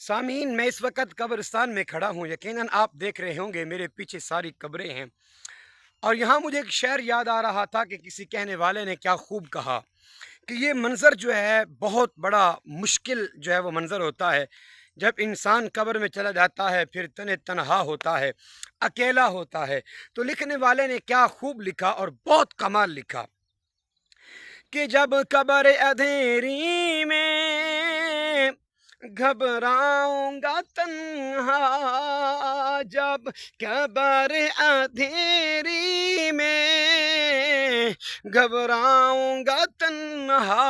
सामीन मैं इस वक्त कब्रिस्तान में खड़ा हूँ। यकीनन आप देख रहे होंगे मेरे पीछे सारी कब्रें हैं। और यहाँ मुझे एक शेर याद आ रहा था कि किसी कहने वाले ने क्या खूब कहा कि ये मंज़र जो है बहुत बड़ा मुश्किल जो है वो मंज़र होता है। जब इंसान कब्र में चला जाता है फिर तने तनहा होता है, अकेला होता है। तो लिखने वाले ने क्या खूब लिखा और बहुत कमाल लिखा कि जब कब्र अंधेरी में घबराऊंगा तन्हा, जब कब्र अंधेरी में घबराऊंगा तन्हा,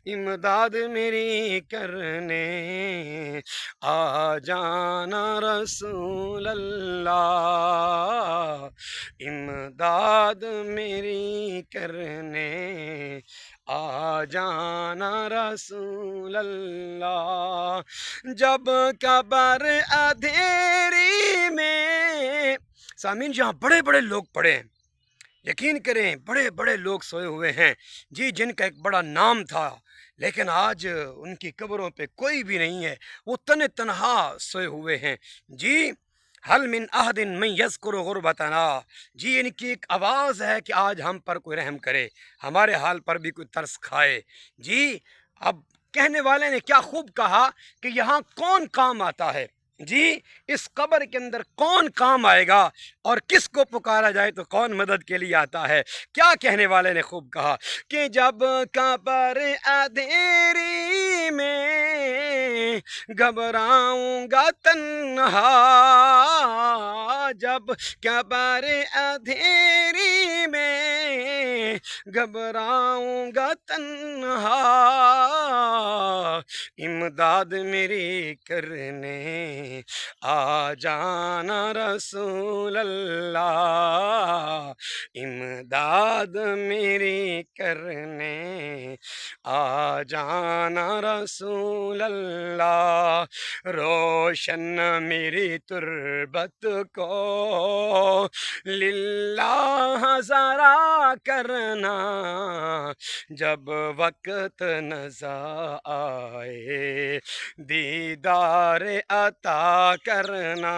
इमदाद मेरी करने आ जाना रसूल अल्लाह, इमदाद मेरी करने आ जाना रसूल अल्लाह। जब कब्र अंधेरी में, सामीन जहाँ बड़े बड़े लोग पड़े हैं, यकीन करें बड़े बड़े लोग सोए हुए हैं जी, जिनका एक बड़ा नाम था, लेकिन आज उनकी कब्रों पे कोई भी नहीं है। वो तने तनहा सोए हुए हैं जी। हल मिन अहदिन मैं यज़कुरु गुरबतना, जी इनकी एक आवाज़ है कि आज हम पर कोई रहम करे, हमारे हाल पर भी कोई तरस खाए जी। अब कहने वाले ने क्या खूब कहा कि यहाँ कौन काम आता है जी, इस कब्र के अंदर कौन काम आएगा और किसको पुकारा जाए तो कौन मदद के लिए आता है। क्या कहने वाले ने खूब कहा कि जब कब्र अंधेरी में घबराऊंगा तन्हा, जब कब्र अंधेरी में घबराऊंगा तन्हा, इमदाद मेरी करने आ जाना रसूल अल्लाह, इमदाद मेरी करने आ जाना रसूल अल्लाह। रोशन मेरी तुरबत को लिल्लाह ज़रा करना, जब वक्त नज़ा आए दीदार अता करना।